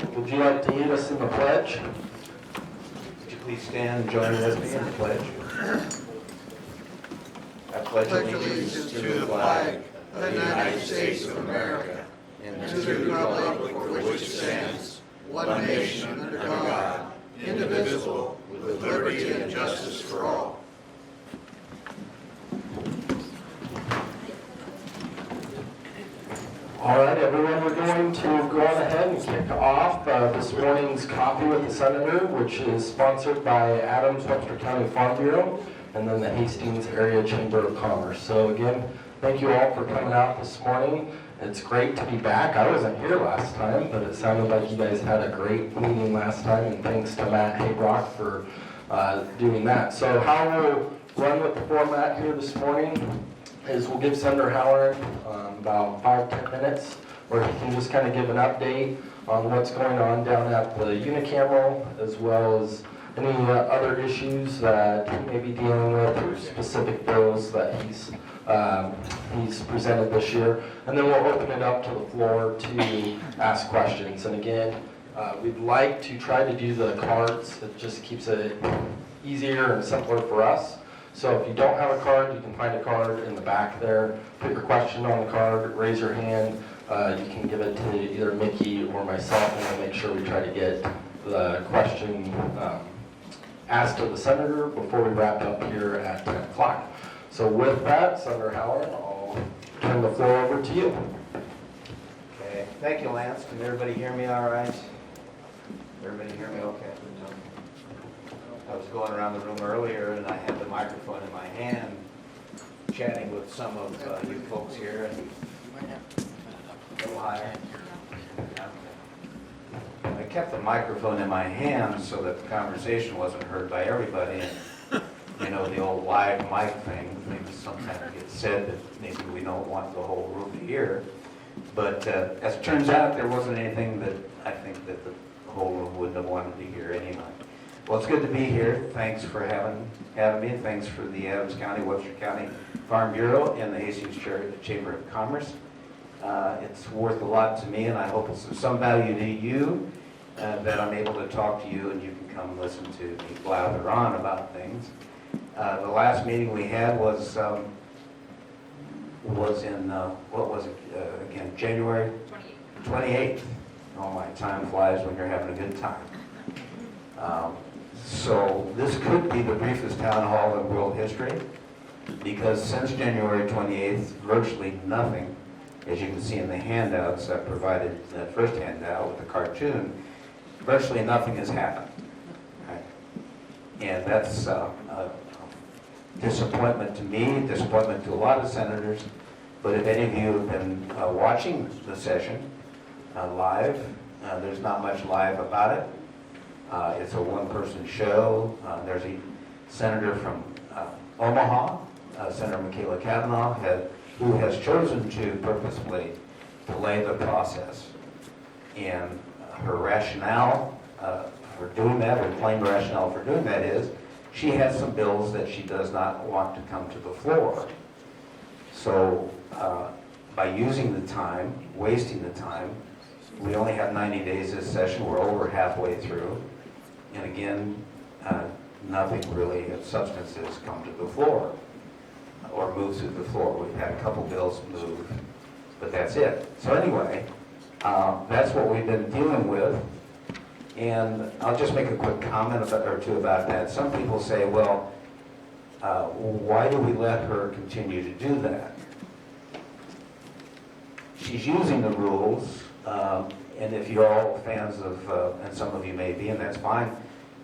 would you like to lead us in the pledge? Would you please stand and join with me in the pledge? I pledge allegiance to the flag of the United States of America and to the republic for which it stands, one nation under God, indivisible, with liberty and justice for all. All right, everyone, we're going to go on ahead and kick off this morning's Coffee with the Senator, which is sponsored by Adams Webster County Farm Bureau and then the Hastings Area Chamber of Commerce. So again, thank you all for coming out this morning. It's great to be back. I wasn't here last time, but it sounded like you guys had a great meeting last time, and thanks to Matt Haybrock for doing that. So how we'll run with the format here this morning is we'll give Senator Howard about 5-10 minutes where he can just kind of give an update on what's going on down at the unicameral, as well as any other issues that he may be dealing with or specific bills that he's presented this year. And then we'll open it up to the floor to ask questions. And again, we'd like to try to do the cards. It just keeps it easier and simpler for us. So if you don't have a card, you can find a card in the back there. Put your question on the card, raise your hand. You can give it to either Mickey or myself, and we'll make sure we try to get the question asked to the Senator before we wrap up here at 10 o'clock. So with that, Senator Howard, I'll turn the floor over to you. Okay, thank you, Lance. Can everybody hear me all right? Everybody hear me okay? I was going around the room earlier and I had the microphone in my hand, chatting with some of you folks here. And a little higher. I kept the microphone in my hand so that the conversation wasn't heard by everybody. And, you know, the old live mic thing, maybe sometimes gets said that maybe we don't want the whole room to hear. But as it turns out, there wasn't anything that I think that the whole room wouldn't have wanted to hear anyway. Well, it's good to be here. Thanks for having me. Thanks for the Adams County, Webster County Farm Bureau and the Hastings Chamber of Commerce. It's worth a lot to me, and I hope it's of some value to you that I'm able to talk to you and you can come listen to me blather on about things. The last meeting we had was in, what was it, again, January 28th. Oh, my time flies when you're having a good time. So this could be the briefest town hall in world history, because since January 28th, virtually nothing, as you can see in the handouts I provided, that first handout with the cartoon, virtually nothing has happened. Right? And that's a disappointment to me, disappointment to a lot of senators. But if any of you have been watching the session live, there's not much live about it. It's a one-person show. There's a senator from Omaha, Senator Michaela Cavanaugh, who has chosen to purposefully delay the process. And her rationale for doing that, her plain rationale for doing that is, she has some bills that she does not want to come to the floor. So by using the time, wasting the time, we only have 90 days this session. We're over halfway through. And again, nothing really of substance has come to the floor or moved through the floor. We've had a couple bills move, but that's it. So anyway, that's what we've been dealing with. And I'll just make a quick comment or two about that. Some people say, well, why do we let her continue to do that? She's using the rules, and if you're all fans of, and some of you may be, and that's fine,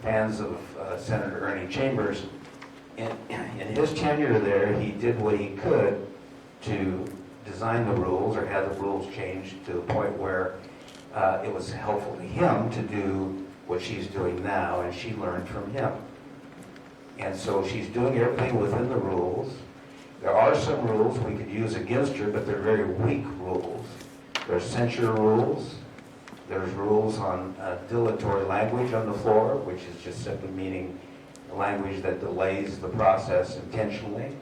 fans of Senator Ernie Chambers, in his tenure there, he did what he could to design the rules or have the rules changed to the point where it was helpful to him to do what she's doing now, and she learned from him. And so she's doing everything within the rules. There are some rules we could use against her, but they're very weak rules. There's censure rules. There's rules on dilatory language on the floor, which is just simply meaning language that delays the process intentionally.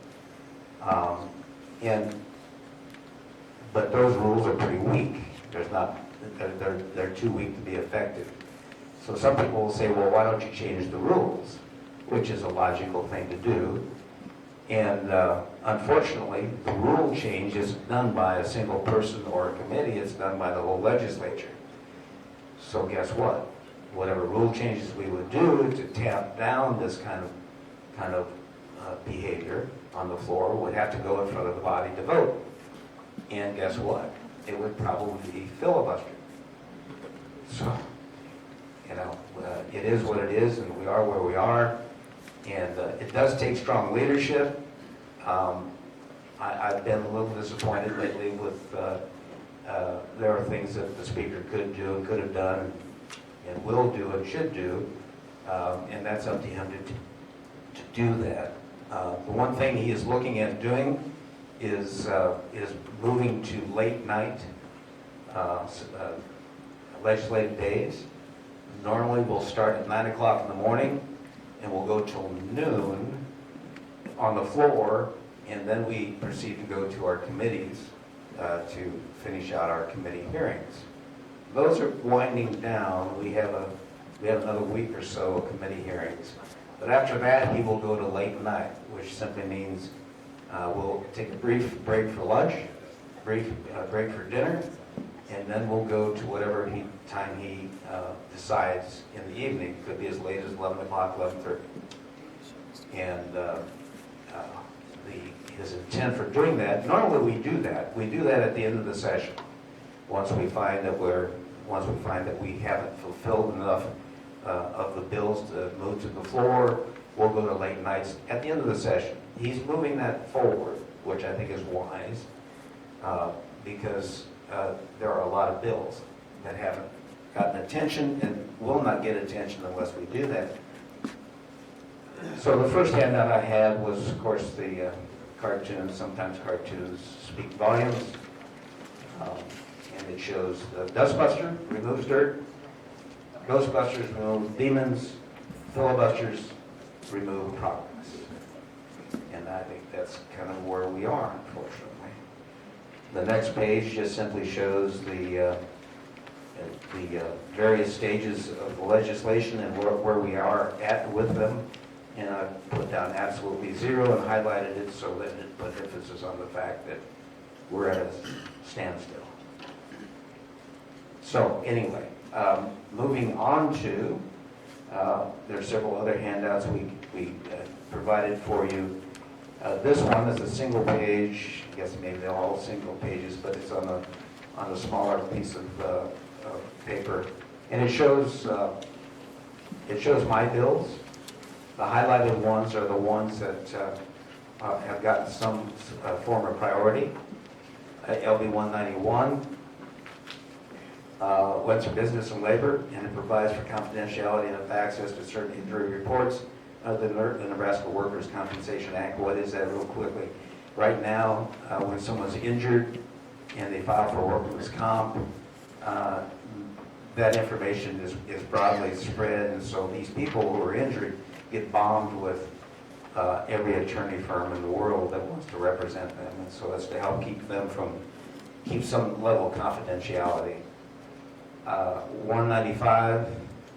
But those rules are pretty weak. There's not they're too weak to be effective. So some people will say, well, why don't you change the rules? Which is a logical thing to do. And unfortunately, the rule change isn't done by a single person or a committee, it's done by the whole legislature. So guess what? Whatever rule changes we would do to tamp down this kind of behavior on the floor would have to go in front of the body to vote. And guess what? It would probably be filibustered. So, it is what it is, and we are where we are. And it does take strong leadership. I've been a little disappointed lately with, there are things that the speaker could do and could have done and will do and should do, and that's up to him to do that. The one thing he is looking at doing is moving to late night legislative days. Normally we'll start at 9 o'clock in the morning and we'll go till noon on the floor, and then we proceed to go to our committees to finish out our committee hearings. Those are winding down. We have another week or so of committee hearings. But after that, he will go to late night, which simply means we'll take a brief break for lunch, brief break for dinner, and then we'll go to whatever time he decides in the evening. Could be as late as 11 o'clock, 11:30. And his intent for doing that, normally we do that at the end of the session. Once we find that we haven't fulfilled enough of the bills to move to the floor, we'll go to late nights at the end of the session. He's moving that forward, which I think is wise, because there are a lot of bills that haven't gotten attention and will not get attention unless we do that. So the first handout I had was, of course, the cartoons. Sometimes cartoons speak volumes. And it shows the Dustbuster removes dirt, Ghostbusters remove demons, filibusters remove progress. And I think that's kind of where we are, unfortunately. The next page just simply shows the various stages of the legislation and where we are at with them. And I put down absolutely zero and highlighted it so that it put emphasis on the fact that we're at a standstill. So anyway, moving on to, there are several other handouts we provided for you. This one is a single page. I guess maybe they're all single pages, but it's on a smaller piece of paper, and it shows my bills. The highlighted ones are the ones that have gotten some form of priority. LB 191, Webster Business and Labor, and it provides for confidentiality and of access to certain injury reports of the Nebraska Workers' Compensation Act. What is that, real quickly? Right now, when someone's injured and they file for workers' comp, that information is broadly spread, and so these people who are injured get bombed with every attorney firm in the world that wants to represent them, and so that's to help keep some level of confidentiality. 195,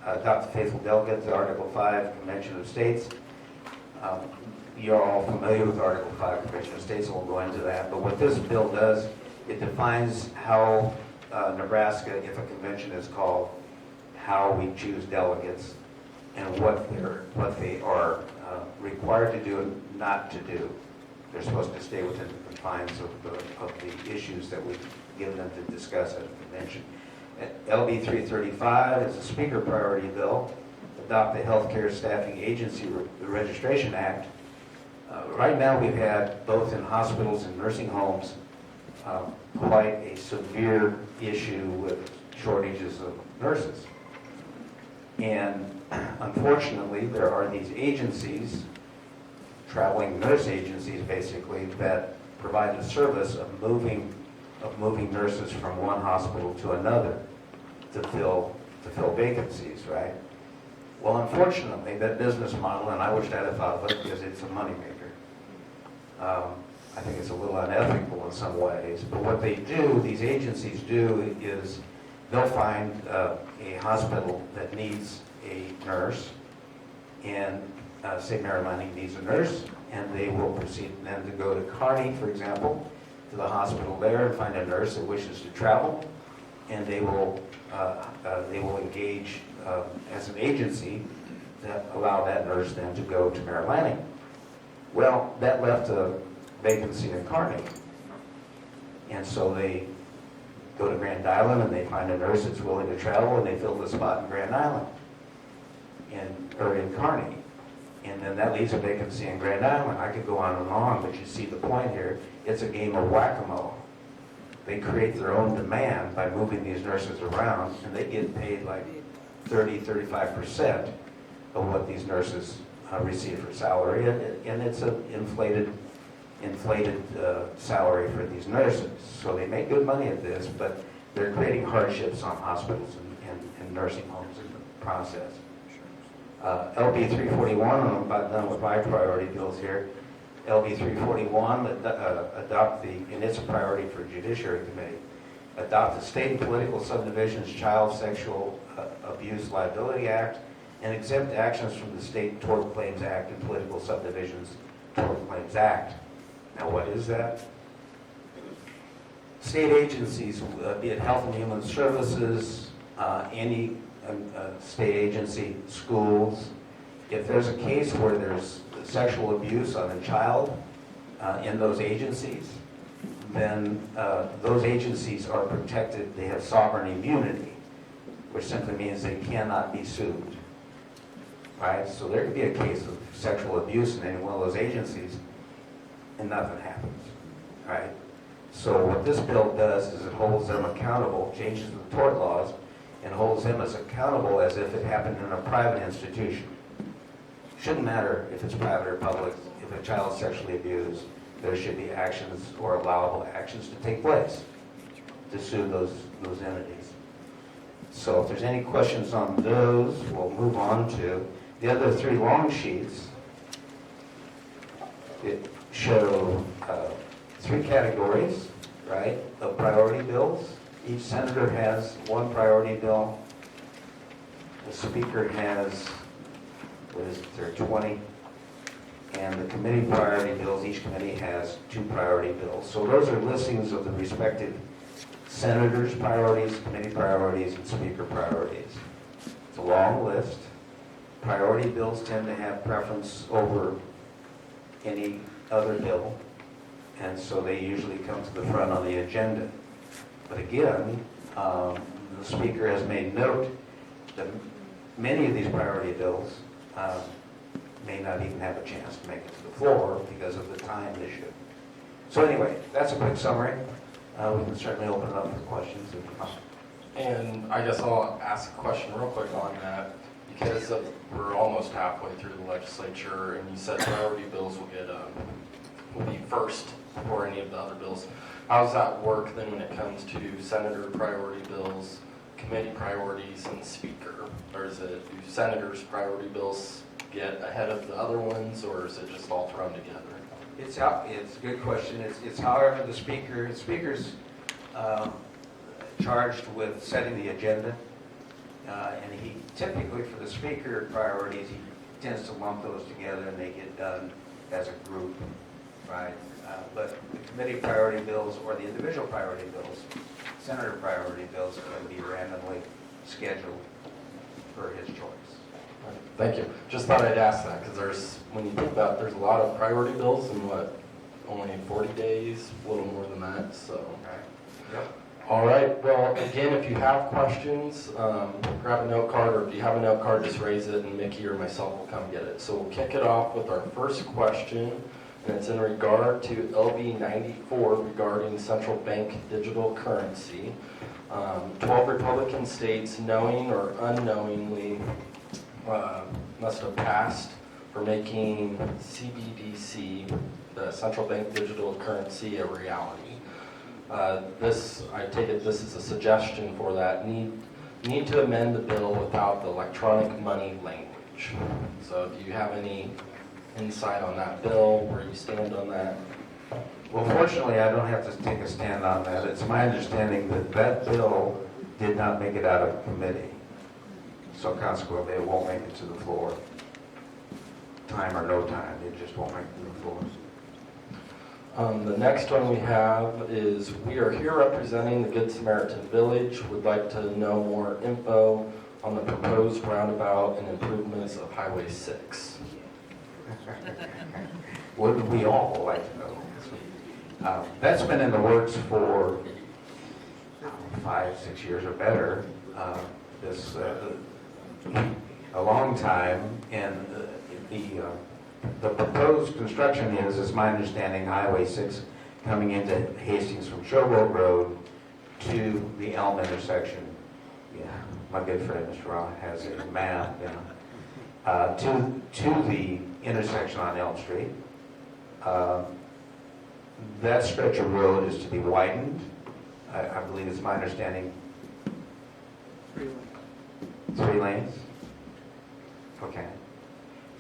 adopt the faithful delegates, Article 5, Convention of States. You're all familiar with Article 5, Convention of States, so we'll go into that. But what this bill does, it defines how Nebraska, if a convention is called, how we choose delegates and what they are required to do and not to do. They're supposed to stay within the confines of the issues that we give them to discuss at a convention. LB 335 is a speaker priority bill. Adopt the Healthcare Staffing Agency Registration Act. Right now we've had, both in hospitals and nursing homes, quite a severe issue with shortages of nurses. And unfortunately, there are these agencies, traveling nurse agencies basically, that provide the service of moving nurses from one hospital to another to fill vacancies, right? Well, unfortunately, that business model, and I wish I'd have thought of it because it's a moneymaker. I think it's a little unethical in some ways, but what they do, these agencies do, is they'll find a hospital that needs a nurse, and say Mary Lanning needs a nurse, and they will proceed then to go to Kearney, for example, to the hospital there and find a nurse that wishes to travel, and they will engage as an agency that allow that nurse then to go to Mary Lanning. Well, that left a vacancy in Kearney, and so they go to Grand Island and they find a nurse that's willing to travel, and they fill the spot in Grand Island, or in Kearney. And then that leaves a vacancy in Grand Island. I could go on and on, but you see the point here. It's a game of whack-a-mole. They create their own demand by moving these nurses around, and they get paid like 30-35% of what these nurses receive for salary, and it's an inflated salary for these nurses. So they make good money at this, but they're creating hardships on hospitals and nursing homes in the process. LB 341, I'm about done with my priority bills here. LB 341, adopt and it's a priority for Judiciary Committee, adopt the State and Political Subdivisions Child Sexual Abuse Liability Act and exempt actions from the State Tort Claims Act and Political Subdivisions Tort Claims Act. Now, what is that? State agencies, be it Health and Human Services, any state agency, schools, if there's a case where there's sexual abuse on a child in those agencies, then those agencies are protected. They have sovereign immunity, which simply means they cannot be sued. Right? So there could be a case of sexual abuse in any one of those agencies, and nothing happens. Right? So what this bill does is it holds them accountable, changes the tort laws, and holds them as accountable as if it happened in a private institution. Shouldn't matter if it's private or public. If a child is sexually abused, there should be actions or allowable actions to take place to sue those entities. So if there's any questions on those, we'll move on to the other three long sheets. It show three categories, right, of priority bills. Each senator has one priority bill. The speaker has, what is it, there are 20. And the committee priority bills, each committee has 2 priority bills. So those are listings of the respective senators' priorities, committee priorities, and speaker priorities. It's a long list. Priority bills tend to have preference over any other bill, and so they usually come to the front on the agenda. But again, the speaker has made note that many of these priority bills may not even have a chance to make it to the floor because of the time issue. So anyway, that's a quick summary. We can certainly open it up for questions. And I guess I'll ask a question real quick on that, because we're almost halfway through the legislature, and you said priority bills will be first before any of the other bills. How does that work then when it comes to senator priority bills, committee priorities, and speaker? Or do senators' priority bills get ahead of the other ones, or is it just all thrown together? It's a good question. It's however the speaker's charged with setting the agenda, and he typically, for the speaker priorities, he tends to lump those together and they get done as a group, right? But the committee priority bills or the individual priority bills, senator priority bills, can be randomly scheduled for his choice. Thank you. Just thought I'd ask that, because when you think about it, there's a lot of priority bills in only 40 days, a little more than that, so. Right. Yep. All right, well, again, if you have questions, grab a note card, or if you have a note card, just raise it, and Mickey or myself will come get it. So we'll kick it off with our first question, and it's in regard to LB 94 regarding central bank digital currency. 12 Republican states, knowing or unknowingly, must have passed for making CBDC, the central bank digital currency, a reality. I take it this is a suggestion for that. Need to amend the bill without the electronic money language. So do you have any insight on that bill, where you stand on that? Well, fortunately, I don't have to take a stand on that. It's my understanding that that bill did not make it out of committee. So consequently, it won't make it to the floor. Time or no time, it just won't make it to the floor. The next one we have is, we are here representing the Good Samaritan Village. Would like to know more info on the proposed roundabout and improvements of Highway 6. Wouldn't we all like to know? That's been in the works for 5-6 years or better. A long time, and the proposed construction is my understanding, Highway 6 coming into Hastings from Showboat Road to the Elm intersection. Yeah, my good friend Mr. Ron has a map. To the intersection on Elm Street. That stretch of road is to be widened. I believe it's my understanding. 3 lanes? Okay.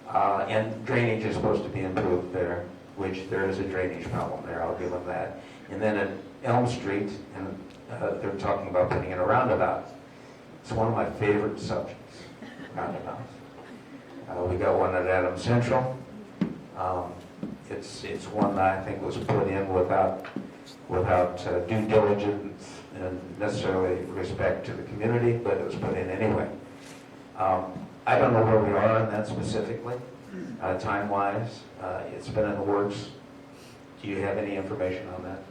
And drainage is supposed to be improved there, which there is a drainage problem there, I'll give them that. And then at Elm Street, and they're talking about putting in a roundabout. It's one of my favorite subjects, roundabouts. We got one at Adams Central. It's one that I think was put in without due diligence and necessarily respect to the community, but it was put in anyway. I don't know where we are on that specifically, time-wise. It's been in the works. Do you have any information on that?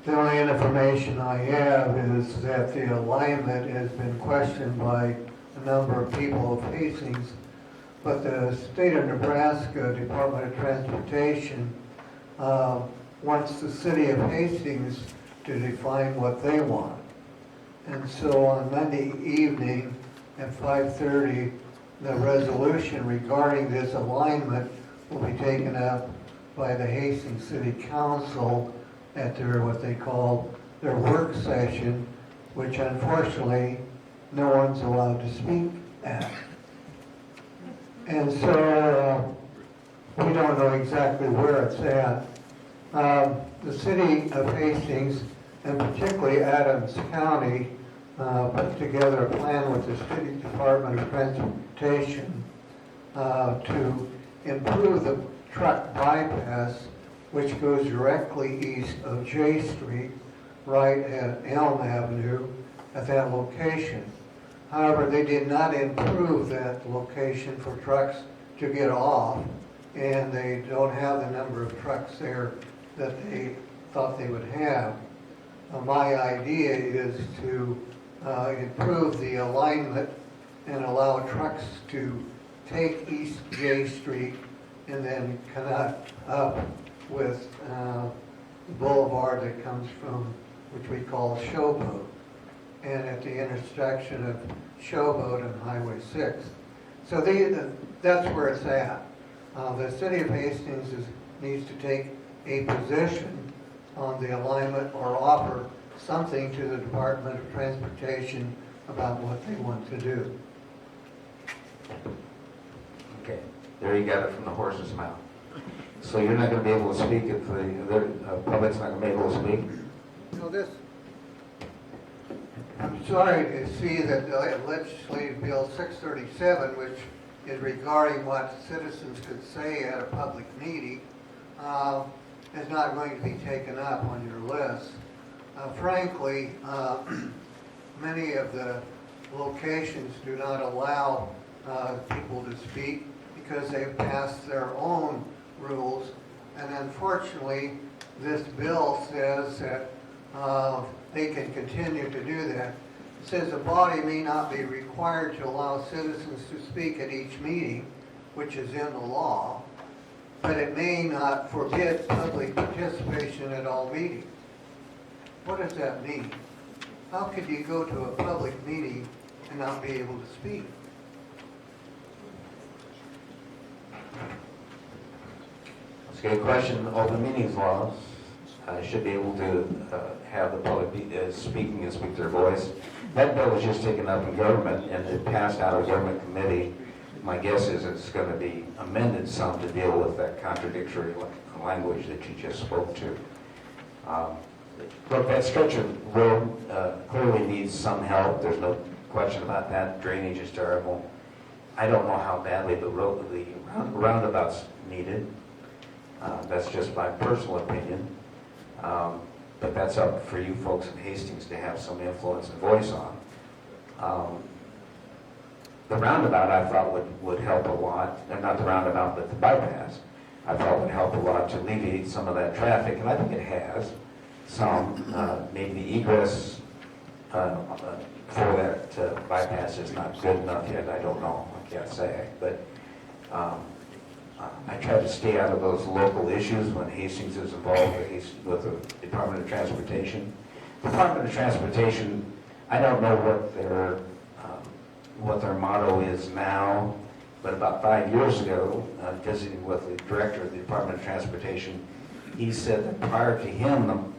The only information I have is that the alignment has been questioned by a number of people of Hastings, but the state of Nebraska Department of Transportation wants the city of Hastings to define what they want. And so on Monday evening at 5:30, the resolution regarding this alignment will be taken up by the Hastings City Council at their, what they call their work session, which unfortunately no one's allowed to speak at. And so we don't know exactly where it's at. The city of Hastings, and particularly Adams County, put together a plan with the City Department of Transportation to improve the truck bypass, which goes directly east of J Street, right at Elm Avenue, at that location. However, they did not improve that location for trucks to get off, and they don't have the number of trucks there that they thought they would have. My idea is to improve the alignment and allow trucks to take East J Street and then connect up with the boulevard that comes from, which we call Showboat, and at the intersection of Showboat and Highway 6. So that's where it's at. The city of Hastings needs to take a position on the alignment or offer something to the Department of Transportation about what they want to do. Okay, there you got it from the horse's mouth. So you're not going to be able to speak if the public's not going to be able to speak? No, I'm sorry to see that legislative bill 637, which is regarding what citizens could say at a public meeting, is not going to be taken up on your list. Frankly, many of the locations do not allow people to speak because they've passed their own rules, and unfortunately this bill says that they can continue to do that. It says the body may not be required to allow citizens to speak at each meeting, which is in the law, but it may not forbid public participation at all meetings. What does that mean? How could you go to a public meeting and not be able to speak? Let's get a question. Open meetings laws should be able to have the public speaking and speak their voice. That bill was just taken up in government and it passed out of government committee. My guess is it's going to be amended some to deal with that contradictory language that you just spoke to. Look, that stretch of road clearly needs some help. There's no question about that. Drainage is terrible. I don't know how badly the roundabout's needed. That's just my personal opinion. But that's up for you folks in Hastings to have some influence and voice on. The roundabout I thought would help a lot, and not the roundabout, but the bypass, I thought would help a lot to alleviate some of that traffic, and I think it has. Some, maybe the egress for that bypass is not good enough yet, I don't know, I can't say. But I try to stay out of those local issues when Hastings is involved with the Department of Transportation. Department of Transportation, I don't know what their motto is now, but about 5 years ago, visiting with the director of the Department of Transportation, he said that prior to him,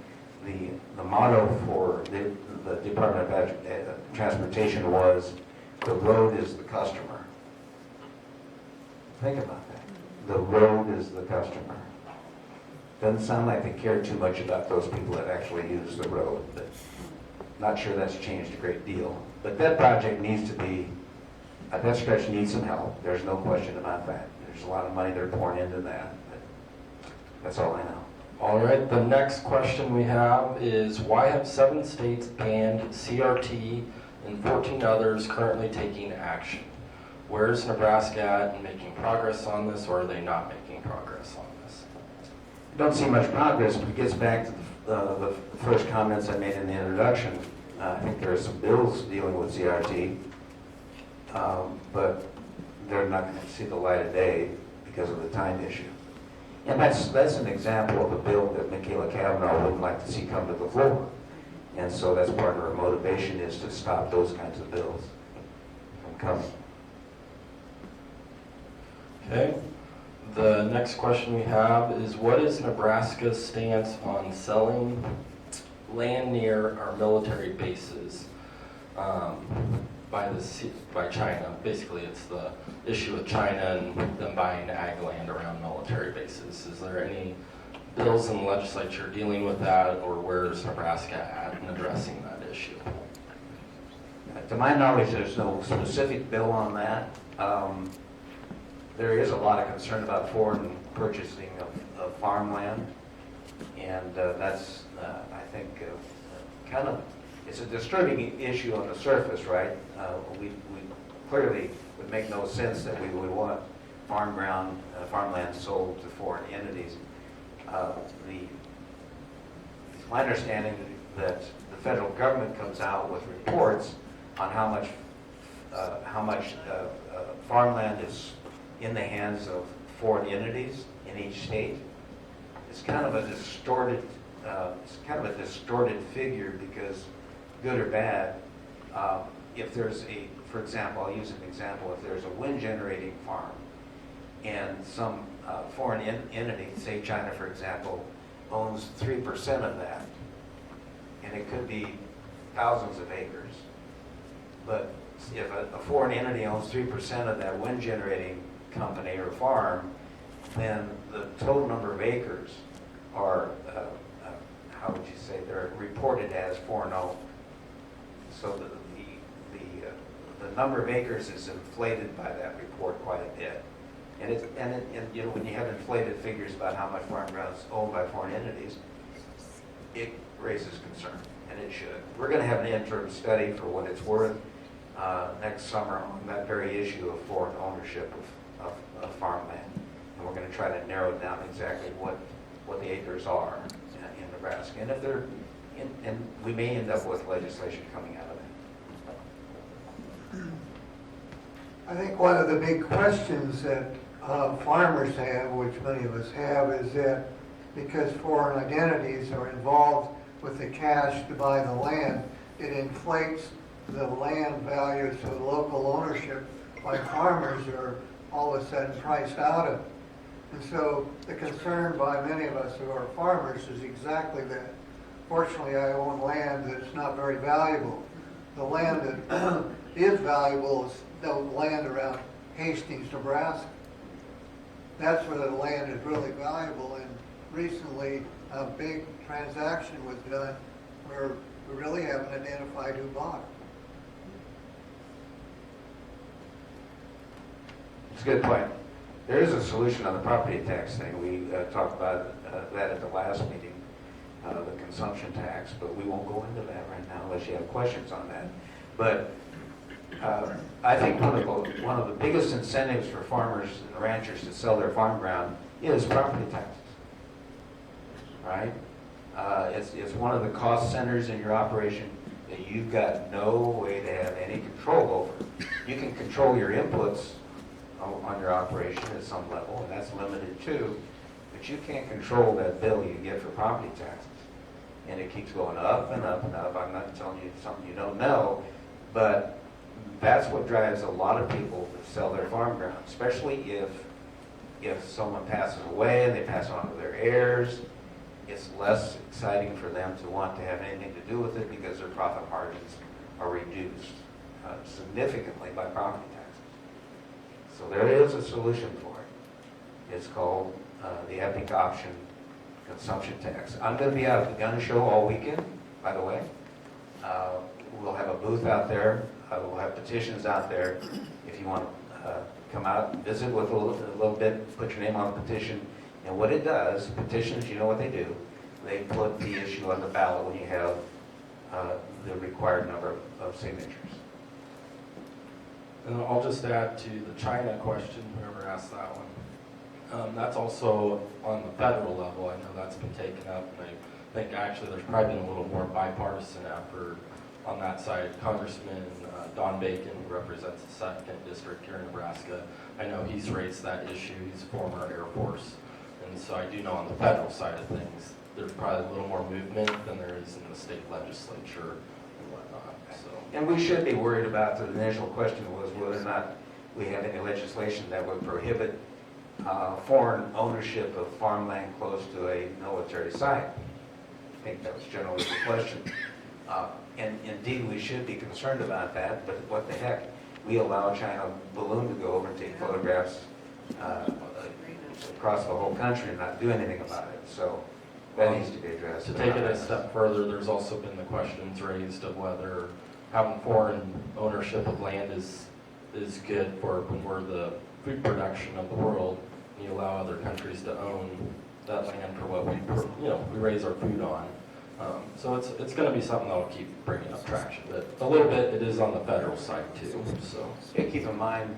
the motto for the Department of Transportation was, "The road is the customer." Think about that. The road is the customer. Doesn't sound like they care too much about those people that actually use the road, but not sure that's changed a great deal. But that project needs to be, that stretch needs some help. There's no question about that. There's a lot of money they're pouring into that, but that's all I know. All right, the next question we have is, why have 7 states banned CRT and 14 others currently taking action? Where's Nebraska at in making progress on this, or are they not making progress on this? I don't see much progress, but it gets back to the first comments I made in the introduction. I think there are some bills dealing with CRT, but they're not going to see the light of day because of the time issue. And that's an example of a bill that Michaela Cavanaugh wouldn't like to see come to the floor. And so that's part of her motivation, is to stop those kinds of bills from coming. Okay. The next question we have is, what is Nebraska's stance on selling land near our military bases by China? Basically, it's the issue with China and them buying ag land around military bases. Is there any bills in the legislature dealing with that, or where's Nebraska at in addressing that issue? To my knowledge, there's no specific bill on that. There is a lot of concern about foreign purchasing of farmland, and that's, I think, kind of, it's a disturbing issue on the surface, right? We clearly would make no sense that we would want farmland sold to foreign entities. It's my understanding that the federal government comes out with reports on how much farmland is in the hands of foreign entities in each state. It's kind of a distorted figure, because, good or bad, if there's for example, I'll use an example. If there's a wind generating farm and some foreign entity, say China for example, owns 3% of that, and it could be thousands of acres, but if a foreign entity owns 3% of that wind generating company or farm, then the total number of acres are, how would you say, they're reported as foreign owned. So the number of acres is inflated by that report quite a bit. And you know, when you have inflated figures about how much farm ground is owned by foreign entities, it raises concern, and it should. We're going to have an interim study, for what it's worth, next summer on that very issue of foreign ownership of farmland. And we're going to try to narrow down exactly what the acres are in Nebraska. And if they're, and we may end up with legislation coming out of that. I think one of the big questions that farmers have, which many of us have, is that because foreign identities are involved with the cash to buy the land, it inflates the land values of local ownership by farmers are all of a sudden priced out of it. And so the concern by many of us who are farmers is exactly that. Fortunately, I own land that's not very valuable. The land that is valuable is the land around Hastings, Nebraska. That's where the land is really valuable, and recently a big transaction was done where we really haven't identified who bought it. It's a good point. There is a solution on the property tax thing. We talked about that at the last meeting, the consumption tax, but we won't go into that right now unless you have questions on that. But I think one of the biggest incentives for farmers and ranchers to sell their farm ground is property taxes, right? It's one of the cost centers in your operation that you've got no way to have any control over. You can control your inputs on your operation at some level, and that's limited too, but you can't control that bill you get for property taxes. And it keeps going up and up and up. I'm not telling you something you don't know, but that's what drives a lot of people to sell their farm ground, especially if someone passes away and they pass on to their heirs. It's less exciting for them to want to have anything to do with it because their profit margins are reduced significantly by property taxes. So there is a solution for it. It's called the Epic Option Consumption Tax. I'm going to be out at the gun show all weekend, by the way. We'll have a booth out there. We'll have petitions out there. If you want to come out and visit with a little bit, put your name on the petition. And what it does, petitions, you know what they do. They put the issue on the ballot when you have the required number of signatures. And I'll just add to the China question, whoever asked that one. That's also on the federal level. I know that's been taken up, and I think actually there's probably been a little more bipartisan effort on that side. Congressman Don Bacon, who represents the 2nd District here in Nebraska, I know he's raised that issue. He's a former Air Force. And so I do know on the federal side of things, there's probably a little more movement than there is in the state legislature and whatnot. So. And we should be worried about, the initial question was whether or not we have any legislation that would prohibit foreign ownership of farmland close to a military site. I think that was generally the question. And indeed, we should be concerned about that, but what the heck? We allow China Balloon to go over and take photographs across the whole country and not do anything about it. So that needs to be addressed. To take it a step further, there's also been the questions raised of whether having foreign ownership of land is good for when we're the food production of the world. And you allow other countries to own that land for what we raise our food on. So it's going to be something that will keep bringing up traction. But a little bit, it is on the federal side too. So yeah, keep in mind,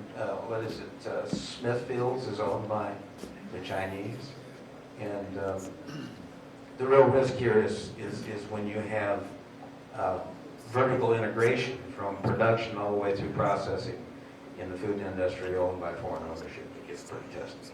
what is it? Smithfields is owned by the Chinese, and the real risk here is when you have vertical integration from production all the way through processing in the food industry owned by foreign ownership. It gets pretty testy.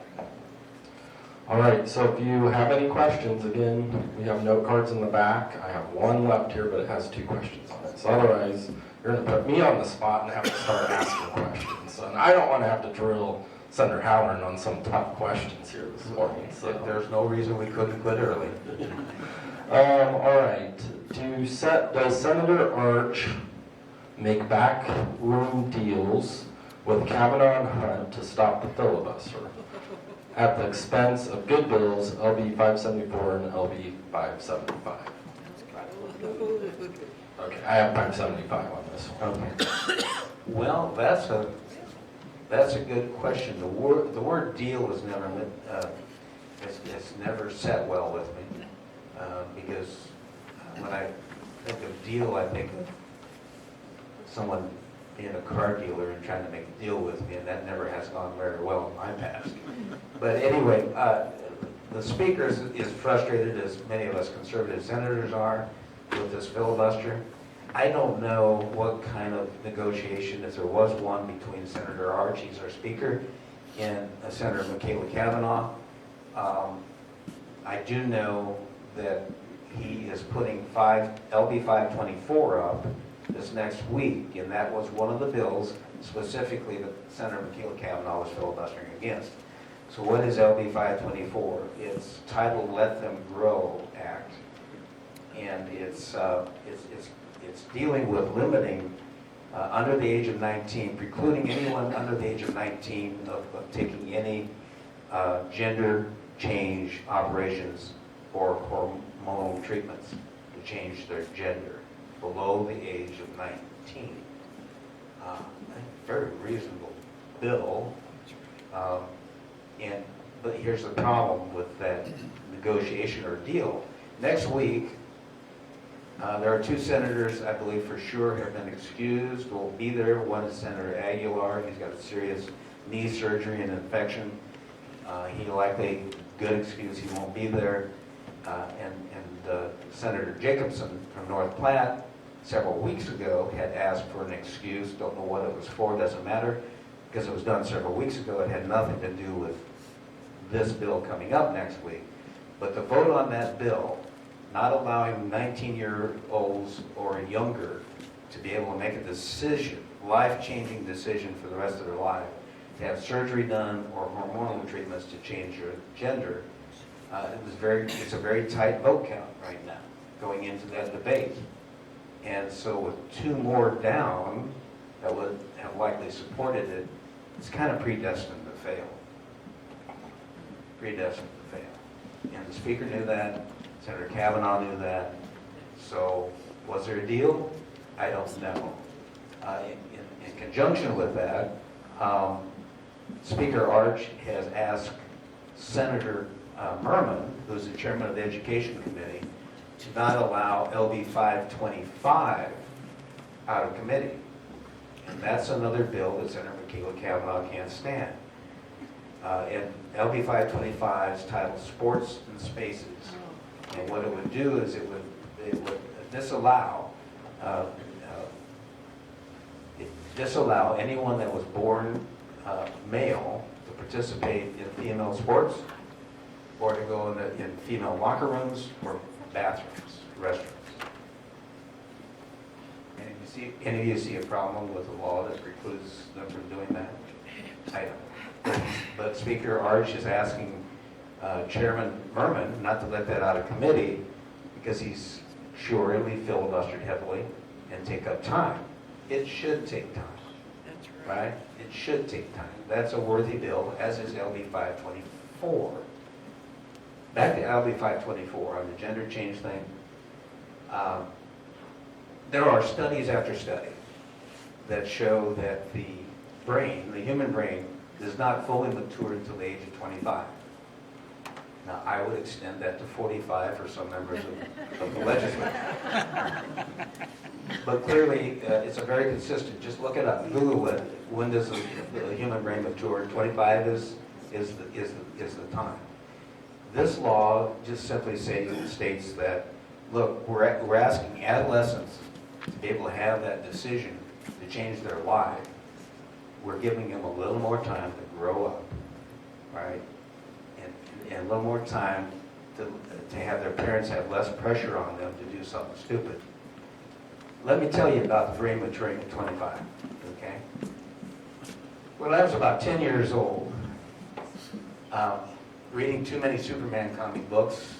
all right, so if you have any questions, again, we have note cards in the back. I have one left here, but it has 2 questions on it. So otherwise, you're going to put me on the spot and have to start asking questions. And I don't want to have to drill Senator Halloran on some tough questions here this morning. So There's no reason we couldn't quit early. all right, does Senator Arch make backroom deals with Kavanaugh and Hunt to stop the filibuster at the expense of good bills, LB 574 and LB 575? Okay, I have 575 on this one. Okay. Well, that's a good question. The word deal is never it's never set well with me because when I think of deal, I think of someone being a car dealer and trying to make a deal with me, and that never has gone very well in my past. But anyway, the Speaker is frustrated, as many of us conservative senators are, with this filibuster. I don't know what kind of negotiation, if there was one, between Senator Arch, he's our Speaker, and Senator Michaela Cavanaugh. I do know that he is putting LB 524 up this next week, and that was one of the bills specifically that Senator Michaela Cavanaugh was filibustering against. So what is LB 524? It's titled Let Them Grow Act, and it's dealing with limiting under the age of 19, precluding anyone under the age of 19 of taking any gender change operations or hormonal treatments to change their gender below the age of 19. A very reasonable bill. But here's the problem with that negotiation or deal. Next week, there are two senators, I believe for sure, have been excused, will be there. One is Senator Aguilar. He's got a serious knee surgery and infection. He likely, good excuse, he won't be there. And Senator Jacobson from North Platte, several weeks ago, had asked for an excuse. Don't know what it was for, doesn't matter, because it was done several weeks ago. It had nothing to do with this bill coming up next week. But the vote on that bill, not allowing 19-year-olds or younger to be able to make a decision, life-changing decision for the rest of their life, to have surgery done or hormonal treatments to change your gender, it's a very tight vote count right now going into that debate. And so with two more down that would have likely supported it, it's kind of predestined to fail. Predestined to fail. And the Speaker knew that. Senator Kavanaugh knew that. So was there a deal? I don't know. In conjunction with that, Speaker Arch has asked Senator Merman, who's the chairman of the Education Committee, to not allow LB 525 out of committee. And that's another bill that Senator Michaela Kavanaugh can't stand. And LB 525 is titled Sports and Spaces. And what it would do is it would disallow anyone that was born male to participate in female sports, or to go in female locker rooms or bathrooms, restrooms. Any of you see a problem with the law that precludes them from doing that? I don't. But Speaker Arch is asking Chairman Merman not to let that out of committee because he's sure it'll be filibustered heavily and take up time. It should take time. That's right. It should take time. That's a worthy bill, as is LB 524. Back to LB 524 on the gender change thing. There are studies after study that show that the brain, the human brain, does not fully mature until the age of 25. Now, I would extend that to 45 for some members of the legislature. But clearly, it's a very consistent, just look it up, Google it. When does the human brain mature? 25 is the time. This law just simply states that, look, we're asking adolescents to be able to have that decision to change their life. We're giving them a little more time to grow up, right? And a little more time to have their parents have less pressure on them to do something stupid. Let me tell you about the brain maturing at 25, okay? When I was about 10 years old, reading too many Superman comic books,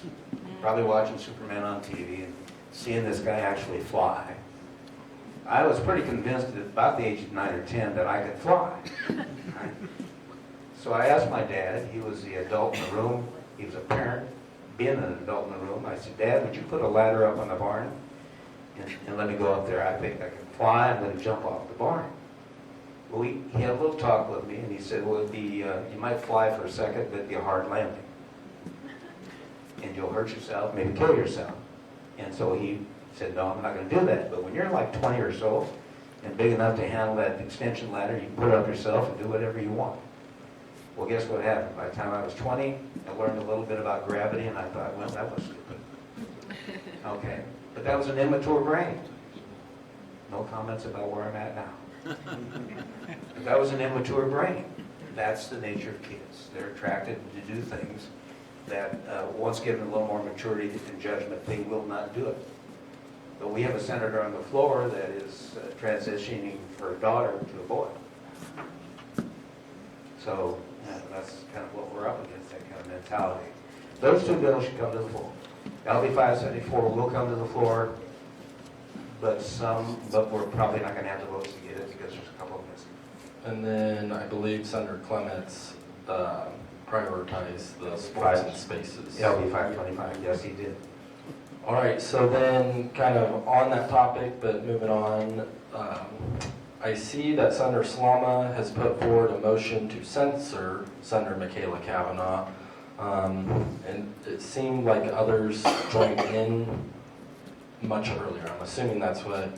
probably watching Superman on TV, and seeing this guy actually fly, I was pretty convinced at about the age of 9 or 10 that I could fly. Right? So I asked my dad, he was the adult in the room, he was a parent, being an adult in the room, I said, Dad, would you put a ladder up on the barn and let me go up there? I think I can fly, I'm going to jump off the barn. Well, he had a little talk with me, and he said, well, it'd be, you might fly for a second, but it'd be a hard landing. And you'll hurt yourself, maybe kill yourself. And so he said, no, I'm not going to do that. But when you're like 20 or so, and big enough to handle that extension ladder, you can put it up yourself and do whatever you want. Well, guess what happened? By the time I was 20, I learned a little bit about gravity, and I thought, well, that was stupid. Okay, but that was an immature brain. No comments about where I'm at now. That was an immature brain. That's the nature of kids. They're attracted to do things that once given a little more maturity and judgment, they will not do it. But we have a senator on the floor that is transitioning her daughter to a boy. So that's kind of what we're up against, that kind of mentality. Those two bills should come to the floor. LB 574 will come to the floor, but we're probably not going to have the votes to get it because there's a couple of missing. And then I believe Senator Clements prioritized the sports and spaces. LB 525, yes, he did. All right, so then kind of on that topic, but moving on, I see that Senator Slama has put forward a motion to censor Senator Michaela Kavanaugh. And it seemed like others joined in much earlier. I'm assuming that's what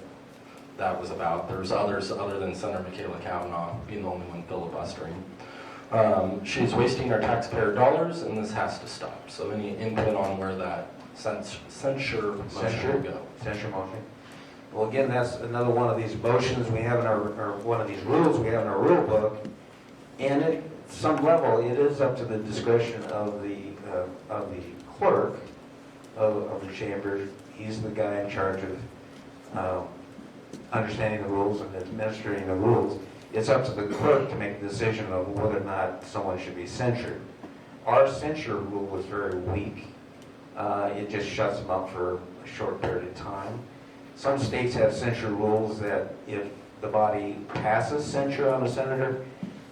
that was about. There's others other than Senator Michaela Kavanaugh being the only one filibustering. She's wasting our taxpayer dollars, and this has to stop. So any input on where that censure motion will go? Censure motion. Well, again, that's another one of these motions we have in our, or one of these rules we have in our rule book. And at some level, it is up to the discretion of the clerk of the chamber. He's the guy in charge of understanding the rules and administering the rules. It's up to the clerk to make a decision of whether or not someone should be censured. Our censure rule was very weak. It just shuts them up for a short period of time. Some states have censure rules that if the body passes censure on a senator,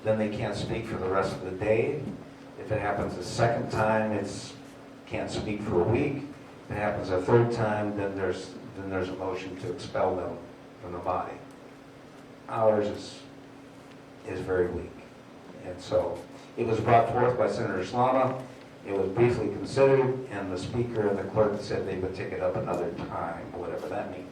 then they can't speak for the rest of the day. If it happens a second time, it's can't speak for a week. If it happens a third time, then there's a motion to expel them from the body. Ours is very weak. And so it was brought forth by Senator Slama. It was briefly considered, and the speaker and the clerk said they would take it up another time, whatever that means.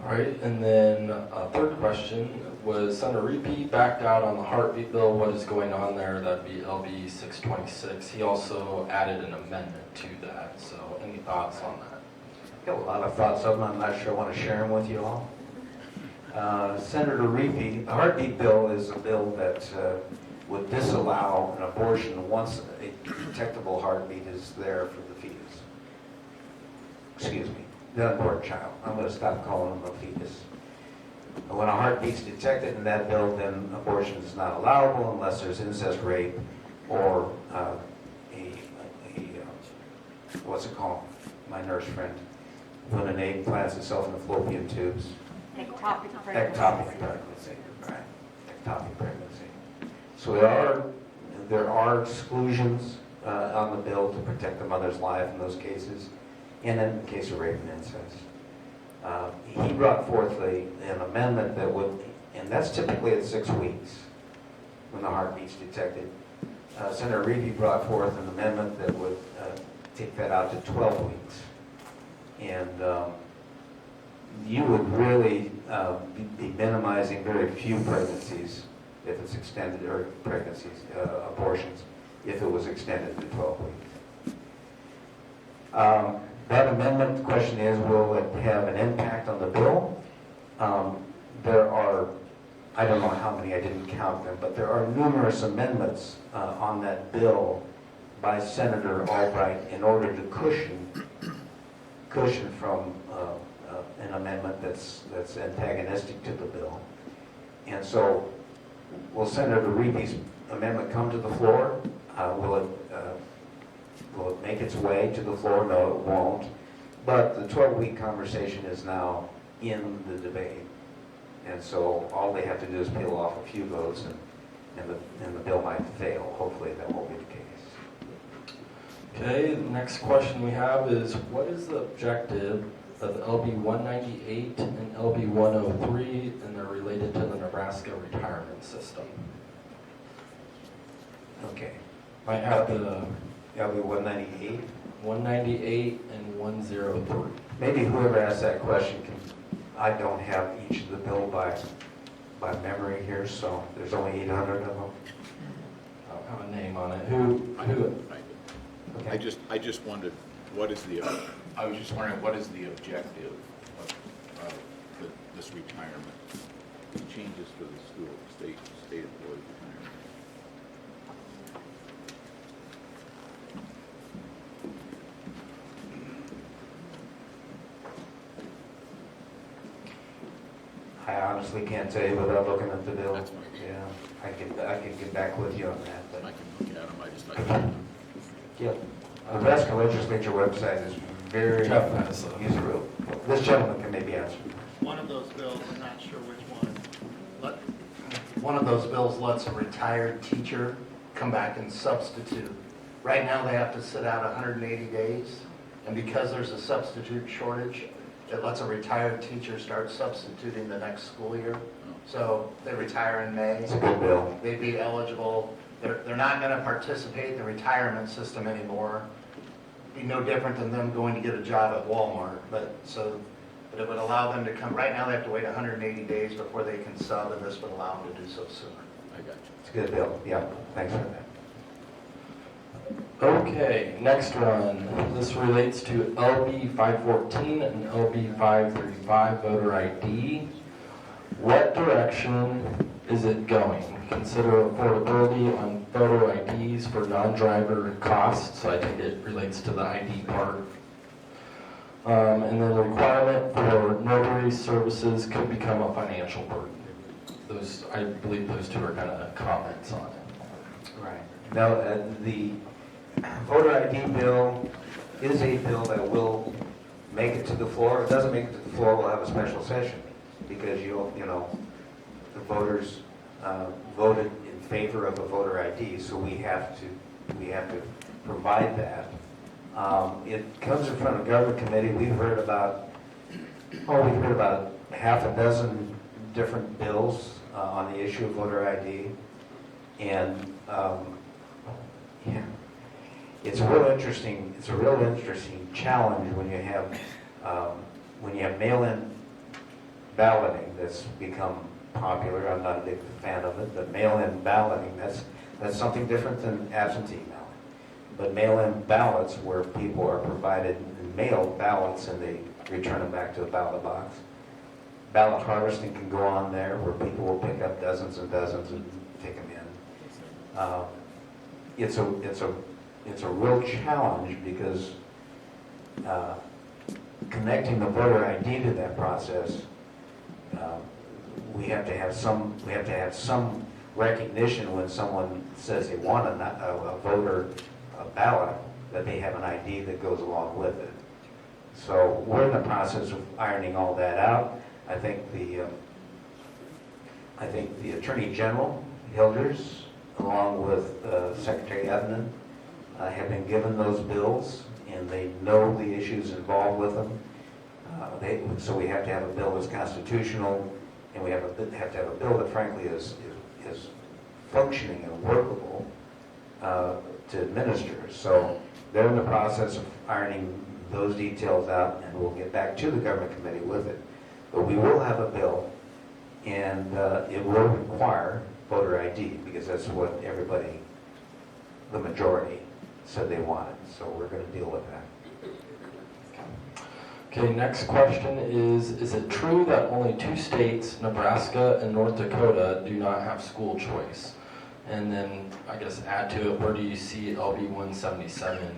All right, and then a third question was Senator Repeat backed out on the heartbeat bill. What is going on there? That'd be LB 626. He also added an amendment to that. So any thoughts on that? I've got a lot of thoughts of them. I'm not sure I want to share them with you all. Senator Repeat, the heartbeat bill is a bill that would disallow an abortion once a detectable heartbeat is there for the fetus. Excuse me, the unborn child. I'm going to stop calling them a fetus. When a heartbeat's detected in that bill, then abortion is not allowable unless there's incest, rape, or what's it called? My nurse friend. When an egg plants itself in the fallopian tubes. Ectopic Ectopic pregnancy, right? Ectopic pregnancy. So there are exclusions on the bill to protect the mother's life in those cases, and in the case of rape and incest. He brought forth an amendment that would, and that's typically at 6 weeks when the heartbeat's detected. Senator Reeve brought forth an amendment that would take that out to 12 weeks. And you would really be minimizing very few pregnancies if it's extended, or pregnancies, abortions, if it was extended to 12 weeks. That amendment, the question is, will it have an impact on the bill? There are, I don't know how many, I didn't count them, but there are numerous amendments on that bill by Senator Albright in order to cushion from an amendment that's antagonistic to the bill. And so, will Senator Reeby's amendment come to the floor? Will it make its way to the floor? No, it won't. But the 12-week conversation is now in the debate. And so all they have to do is peel off a few votes and the bill might fail. Hopefully that won't be the case. Okay, the next question we have is, what is the objective of LB 198 and LB 103, and they're related to the Nebraska retirement system? Okay. I have the LB 198. 198 and 103. Maybe whoever asked that question can, I don't have each of the bill by memory here, so there's only 800 of them. I don't have a name on it. Who? Okay. I just wondered, I was just wondering, what is the objective of this retirement? Changes to the state employee retirement. I honestly can't tell you without looking at the bill. That's fine. Yeah, I can get back with you on that. I But can look at them, I just like to know. yeah, the Nebraska legislature website is very Jeff has a- user. This gentleman can maybe answer. One of those bills, I'm not sure which one. One of those bills lets a retired teacher come back and substitute Right now, they have to sit out 180 days, and because there's a substitute shortage, it lets a retired teacher start substituting the next school year. So they retire in May. It's a good bill. They'd be eligible. They're not going to participate in the retirement system anymore. Be no different than them going to get a job at Walmart, but it would allow them to come. Right now, they have to wait 180 days before they can sub, and this would allow them to do so sooner. I got you. It's a good bill. Yeah, thanks for that. Okay, next one. This relates to LB 514 and LB 535 voter ID. What direction is it going? Consider affordability on photo IDs for non-driver costs, so I think it relates to the ID part. And then the requirement for notary services could become a financial burden. Those, I believe those two are kind of comments on it. Right. Now, the voter ID bill is a bill that will make it to the floor. If it doesn't make it to the floor, we'll have a special session because the voters voted in favor of a voter ID, so we have to provide that. It comes in front of government committee. We've heard about half a dozen different bills on the issue of voter ID, and yeah, it's a real interesting challenge when you have mail-in balloting that's become popular. I'm not a big fan of it, but mail-in balloting, that's something different than absentee balloting. But mail-in ballots where people are provided mailed ballots and they return them back to a ballot box. Ballot harvesting can go on there where people will pick up dozens and dozens and take them in. It's a real challenge because connecting the voter ID to that process, we have to have some recognition when someone says they want a voter ballot that they have an ID that goes along with it. So we're in the process of ironing all that out. I think the Attorney General Hilders, along with Secretary Edmund, have been given those bills, and they know the issues involved with them. So we have to have a bill that's constitutional, and we have to have a bill that, frankly, is functioning and workable to administer. So they're in the process of ironing those details out, and we'll get back to the government committee with it. But we will have a bill, and it will require voter ID because that's what everybody, the majority, said they wanted. So we're going to deal with that. Okay, next question is it true that only 2 states, Nebraska and North Dakota, do not have school choice? And then, I guess, add to it, where do you see LB 177?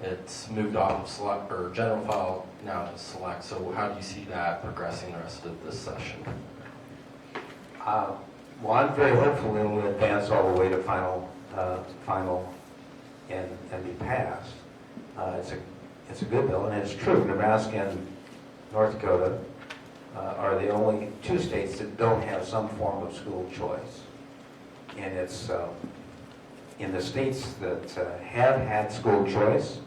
It's moved off of select or general file now to select, so how do you see that progressing the rest of this session? Well, I'm very hopeful that we'll advance all the way to final and be passed. It's a good bill, and it's true. Nebraska and North Dakota are the only 2 states that don't have some form of school choice. And it's in the states that have had school choice,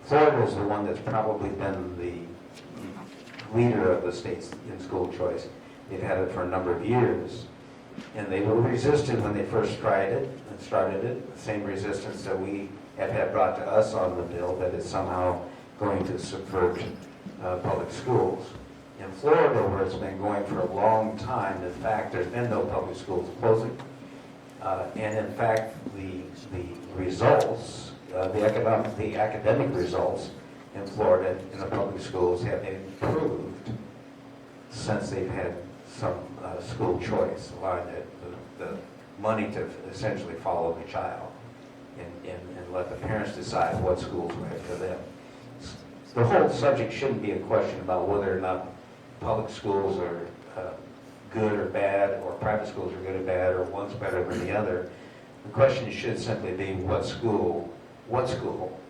Florida is the one that's probably been the leader of the states in school choice. They've had it for a number of years, and they were resisted when they first tried it and started it. The same resistance that we have had brought to us on the bill, that it's somehow going to subvert public schools. In Florida, where it's been going for a long time, in fact, there's been no public schools closing. And in fact, the results, the academic results in Florida in the public schools have improved since they've had some school choice, allowing the money to essentially follow the child and let the parents decide what school's right for them. The whole subject shouldn't be a question about whether or not public schools are good or bad, or private schools are good or bad, or one's better than the other. The question should simply be what school,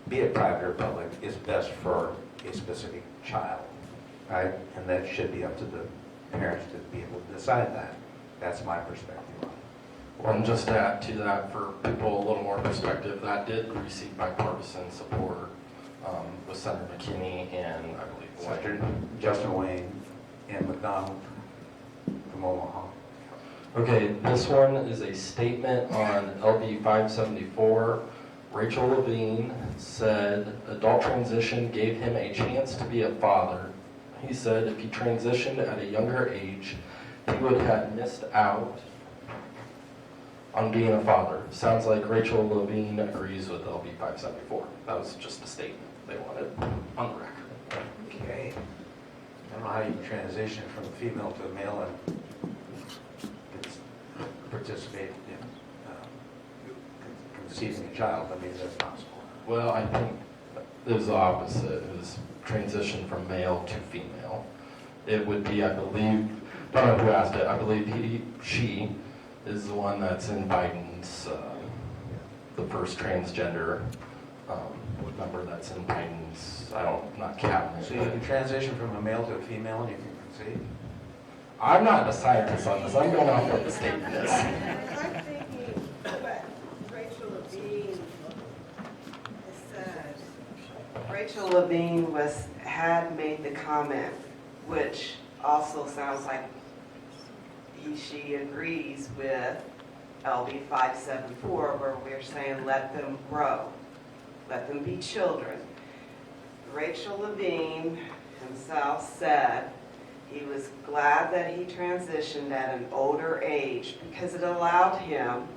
be it private or public, is best for a specific child, right? And that should be up to the parents to be able to decide that. That's my perspective on it. Well, and just to add to that, for people a little more perspective, that did receive bipartisan support with Senator McKinney and I believe Senator Wayne. Justin Wayne and McDonald from Omaha. Okay, this one is a statement on LB 574. Rachel Levine said adult transition gave him a chance to be a father. He said if he transitioned at a younger age, he would have missed out on being a father. Sounds like Rachel Levine agrees with LB 574. That was just a statement they wanted on the record. Okay. I don't know how you transition from a female to a male and participate in conceiving a child. I mean, that's possible. Well, I think it was the opposite. It was transition from male to female. It would be, I believe, don't know who asked it, I believe she is the one that's in Biden's, the first transgender member that's in Biden's, not cabinet. So you can transition from a male to a female and you can conceive? I'm not a scientist on this, I'm going off what the statement is. I'm thinking what Rachel Levine said. Rachel Levine had made the comment, which also sounds like she agrees with LB 574, where we're saying let them grow, let them be children. Rachel Levine himself said he was glad that he transitioned at an older age because it allowed him,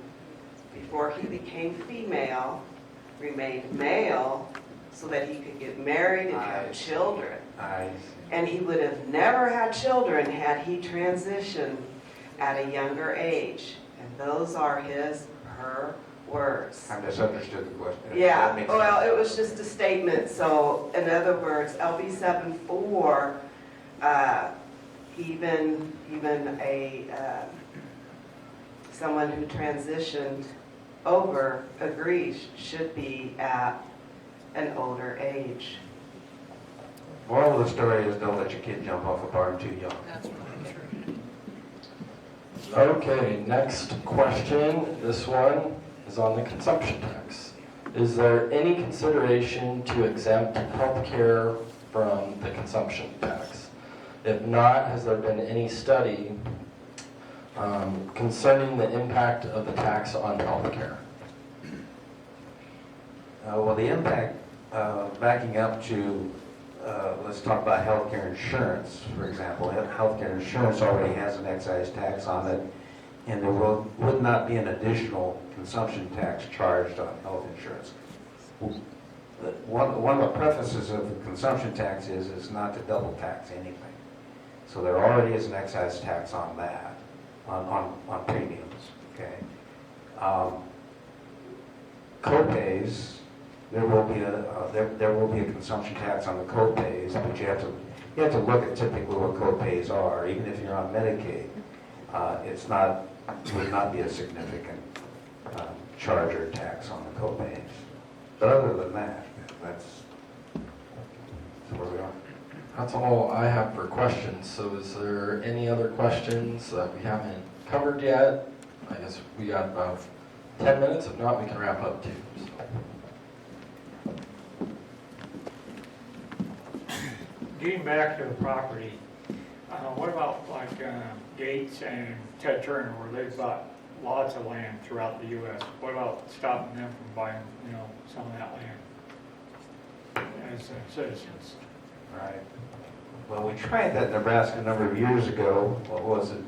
before he became female, remained male so that he could get married and have children. And he would have never had children had he transitioned at a younger age. And those are her words. I misunderstood the question. Yeah, That makes well, sense. it was just a statement. So, in other words, LB 74, even someone who transitioned over agrees should be at an older age. Moral of the story is don't let your kid jump off a barn too young. Okay, next question. This one is on the consumption tax. Is there any consideration to exempt healthcare from the consumption tax? If not, has there been any study concerning the impact of the tax on healthcare? Well, the impact, backing up to, let's talk about healthcare insurance, for example. Healthcare insurance already has an excise tax on it, and there would not be an additional consumption tax charged on health insurance. One of the prefaces of the consumption tax is not to double tax anything. So there already is an excise tax on that, on premiums, okay? Copays, there will be a consumption tax on the copays, but you have to look at typically what copays are. Even if you're on Medicaid, would not be a significant charge or tax on the copays. But other than that, that's where we are. That's all I have for questions. So is there any other questions that we haven't covered yet? I guess we got about 10 minutes. If not, we can wrap up too. Getting back to the property, what about like Gates and Ted Turner, where they've bought lots of land throughout the U.S.? What about stopping them from buying, some of that land as citizens? Right. Well, we tried that in Nebraska a number of years ago. What was it,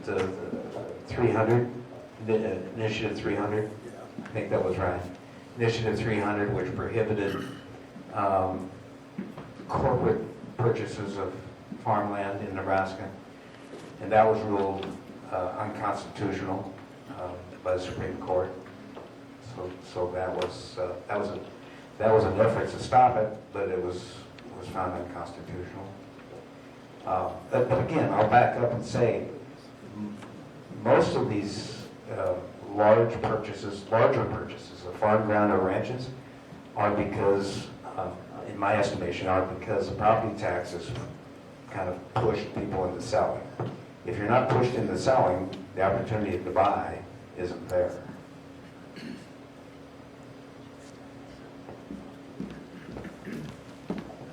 300? Initiative 300? I think that was right. Initiative 300, which prohibited corporate purchases of farmland in Nebraska. And that was ruled unconstitutional by the Supreme Court. So that was an effort to stop it, but it was found unconstitutional. But again, I'll back up and say most of these larger purchases of farm ground or ranches are because, in my estimation, because the property taxes kind of push people into selling. If you're not pushed into selling, the opportunity to buy isn't there.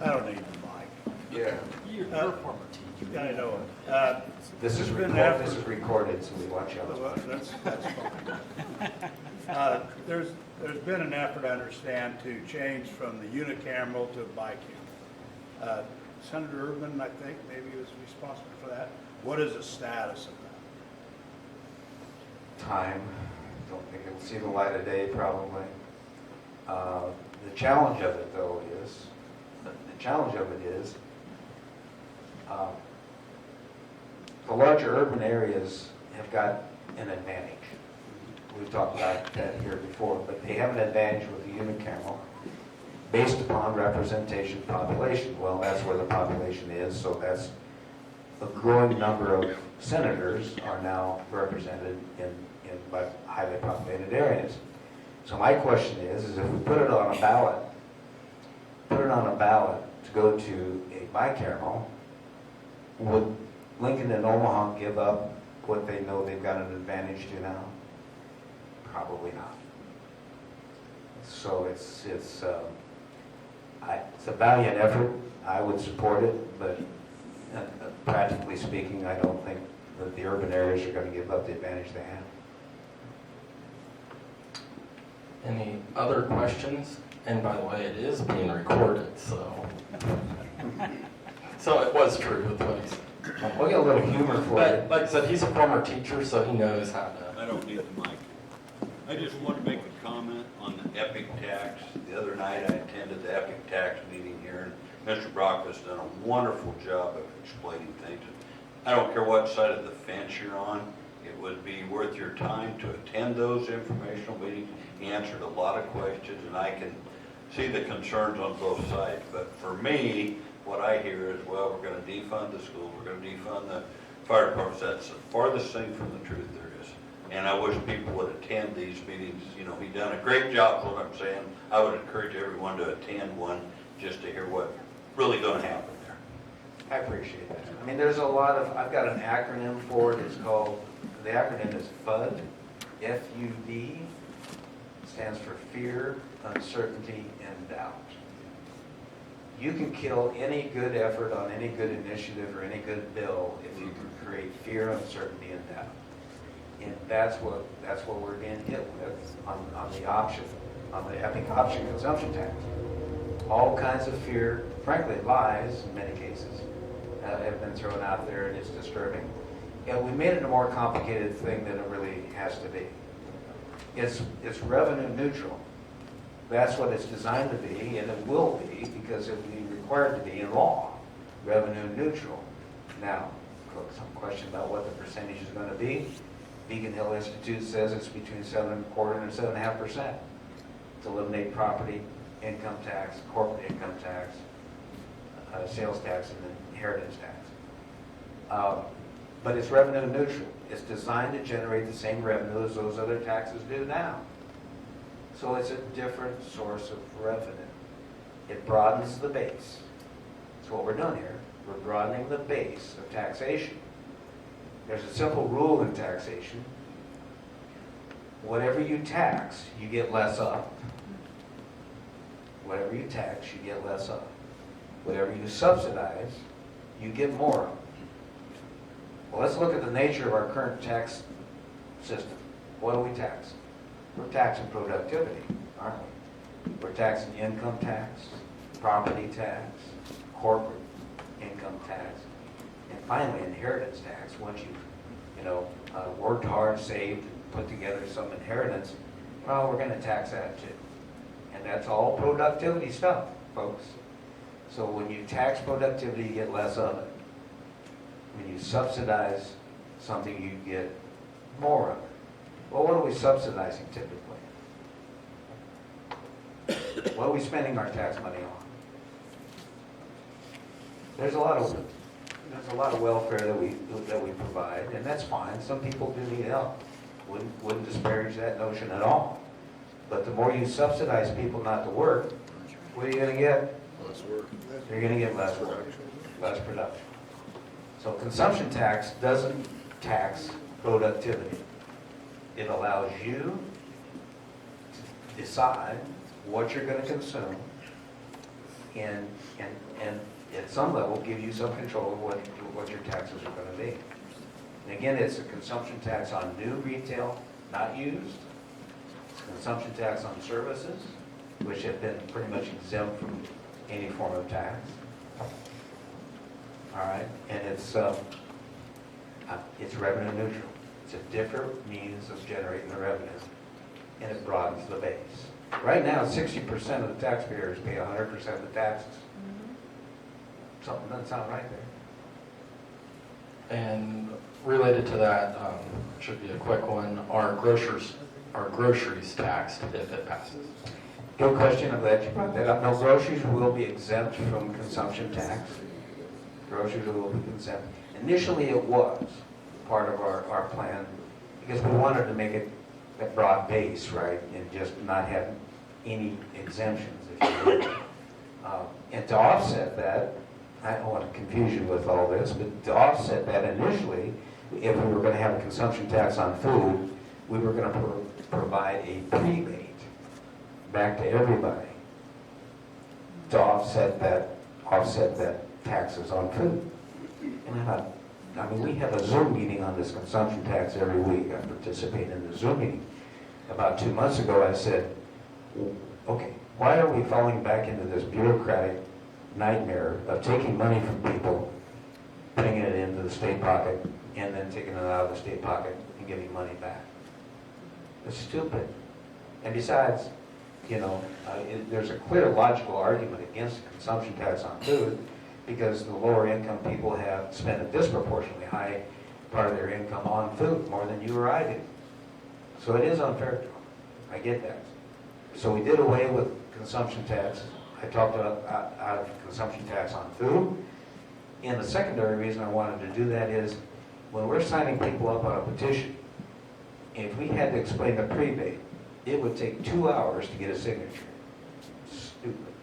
I don't need the mic. Yeah. You're a former teacher. I know it. This is There's been recorded, effort- this is recorded, so we watch out. Well, that's fine. There's been an effort, I understand, to change from the unicameral to bicameral. Senator Urban, I think, maybe was responsible for that. What is the status of that? Time, don't think it'll see the light of day probably. The challenge of it though is, the larger urban areas have got an advantage. We've talked about that here before, but they have an advantage with the unicameral based upon representation of population. Well, that's where the population is, so that's a growing number of senators are now represented in by highly populated areas. So my question is if we put it on a ballot to go to a bicameral, would Lincoln and Omaha give up what they know they've got an advantage to now? Probably not. So it's a valiant effort. I would support it, but practically speaking, I don't think that the urban areas are going to give up the advantage they have. Any other questions? And by the way, it is being recorded, so. So it was true with what he said. We'll get a little humor for But you. like I said, he's a former teacher, so he knows how to. I don't need the mic. I just want to make a comment on the Epic tax. The other night I attended the Epic tax meeting here, and Mr. Brock has done a wonderful job of explaining things. I don't care what side of the fence you're on, it would be worth your time to attend those informational meetings. He answered a lot of questions, and I can see the concerns on both sides. But for me, what I hear is, well, we're going to defund the school, we're going to defund the fire departments. That's the farthest thing from the truth there is. And I wish people would attend these meetings. You know, he's done a great job, is what I'm saying. I would encourage everyone to attend one just to hear what's really going to happen there. I appreciate that. I mean, there's a lot of, I've got an acronym for it. It's called, the acronym is FUD, F-U-D. Stands for fear, uncertainty, and doubt. You can kill any good effort on any good initiative or any good bill if you can create fear, uncertainty, and doubt. And that's what we're being hit with on the option, on the Epic option consumption tax. All kinds of fear, frankly lies in many cases, have been thrown out there, and it's disturbing. And we made it a more complicated thing than it really has to be. It's revenue neutral. That's what it's designed to be, and it will be because it will be required to be in law, revenue neutral. Now, some question about what the percentage is going to be. Beacon Hill Institute says it's between 7.25% and 7.5%. To eliminate property income tax, corporate income tax, sales tax, and inheritance tax. But it's revenue neutral. It's designed to generate the same revenue as those other taxes do now. So it's a different source of revenue. It broadens the base. That's what we're doing here. We're broadening the base of taxation. There's a simple rule in taxation. Whatever you tax, you get less of. Whatever you tax, you get less of. Whatever you subsidize, you get more of. Well, let's look at the nature of our current tax system. What do we tax? We're taxing productivity, aren't we? We're taxing income tax, property tax, corporate income tax, and finally inheritance tax. Once you've, worked hard, saved, and put together some inheritance, well, we're going to tax that too. And that's all productivity stuff, folks. So when you tax productivity, you get less of it. When you subsidize something, you get more of it. Well, what are we subsidizing typically? What are we spending our tax money on? There's a lot of welfare that we provide, and that's fine. Some people do need help. Wouldn't disparage that notion at all. But the more you subsidize people not to work, what are you going to get? Less work. You're going to get less work, less production. So consumption tax doesn't tax productivity. it allows you to decide what you're going to consume and at some level give you some control of what your taxes are going to be. And again, it's a consumption tax on new retail, not used. It's a consumption tax on services, which have been pretty much exempt from any form of tax. All right, and it's revenue neutral. It's a different means of generating the revenue, and it broadens the base. Right now, 60% of the taxpayers pay 100% of the taxes. Something doesn't sound right there. And related to that, should be a quick one, are groceries taxed if it passes? Good question, I'm glad you brought that up. No, groceries will be exempt from consumption tax. Groceries will be exempt. Initially, it was part of our plan because we wanted to make it a broad base, right, and just not have any exemptions, if you will. And to offset that, I don't want to confuse you with all this, but to offset that initially, if we were going to have a consumption tax on food, we were going to provide a rebate back to everybody to offset that taxes on food. And I mean, we have a Zoom meeting on this consumption tax every week. I participate in the Zoom meeting. About 2 months ago, I said, okay, why are we falling back into this bureaucratic nightmare of taking money from people, putting it into the state pocket, and then taking it out of the state pocket and giving money back? It's stupid. And besides, you know, there's a clear logical argument against the consumption tax on food because the lower income people have spent a disproportionately high part of their income on food, more than you or I do. So it is unfair to them. I get that. So we did away with consumption tax. I talked about out of consumption tax on food. And the secondary reason I wanted to do that is when we're signing people up on a petition, if we had to explain the prebate, it would take 2 hours to get a signature. Stupid.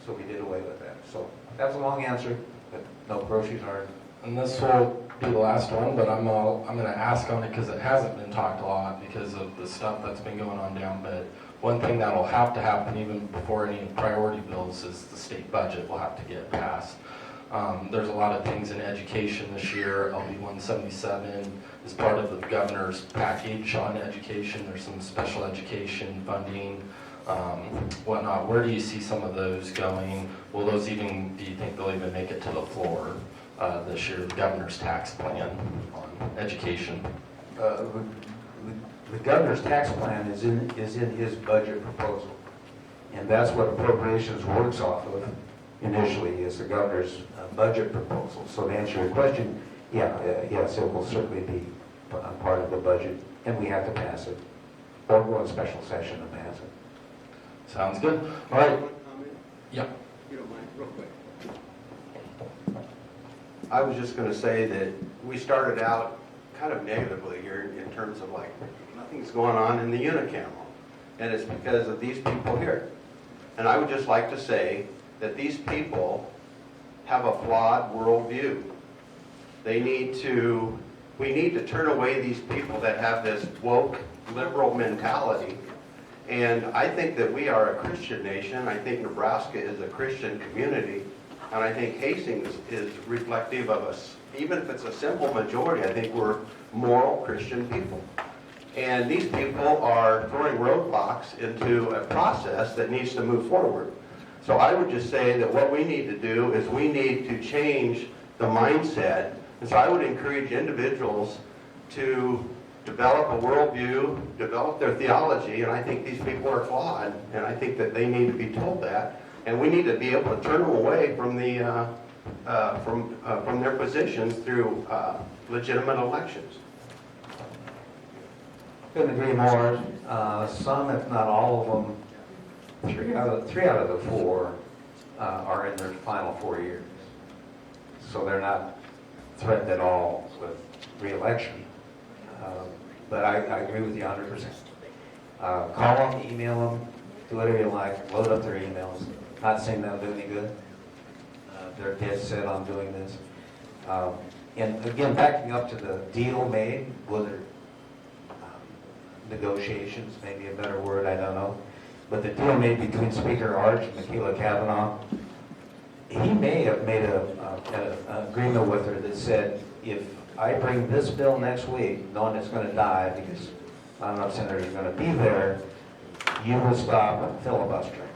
So we did away with that. So that's a long answer, but no, groceries aren't. And this will be the last one, but I'm going to ask on it because it hasn't been talked a lot because of the stuff that's been going on down. But one thing that will have to happen even before any priority bills is the state budget will have to get passed. There's a lot of things in education this year. LB 177 is part of the governor's package on education. There's some special education funding, whatnot. Where do you see some of those going? Will those even, do you think they'll even make it to the floor this year, the governor's tax plan on education? The governor's tax plan is in his budget proposal. And that's what appropriations works off of initially, is the governor's budget proposal. So to answer your question, yes, it will certainly be a part of the budget, and we have to pass it, or go in special session and pass it. Sounds good. All right. Yeah. If you don't mind, real quick. I was just going to say that we started out kind of negatively here in terms of like, nothing's going on in the unicamo. And it's because of these people here. And I would just like to say that these people have a flawed worldview. We need to turn away these people that have this woke liberal mentality. And I think that we are a Christian nation. I think Nebraska is a Christian community. And I think Hastings is reflective of us. Even if it's a simple majority, I think we're moral Christian people. And these people are throwing roadblocks into a process that needs to move forward. So I would just say that what we need to do is we need to change the mindset. And so I would encourage individuals to develop a worldview, develop their theology, and I think these people are flawed, and I think that they need to be told that. And we need to be able to turn them away from from their positions through legitimate elections. Couldn't agree more. Some, if not all of them, three out of the four are in their final 4 years. So they're not threatened at all with re-election. But I agree with you 100%. Call them, email them, do whatever you like, load up their emails. Not saying that'll do any good. They're dead set on doing this. And again, backing up to the deal made, Willard, negotiations, maybe a better word, I don't know. But the deal made between Speaker Arch and Michaela Kavanaugh, he may have made an agreement with her that said, if I bring this bill next week, knowing it's going to die because not enough senators are going to be there, you will stop filibustering.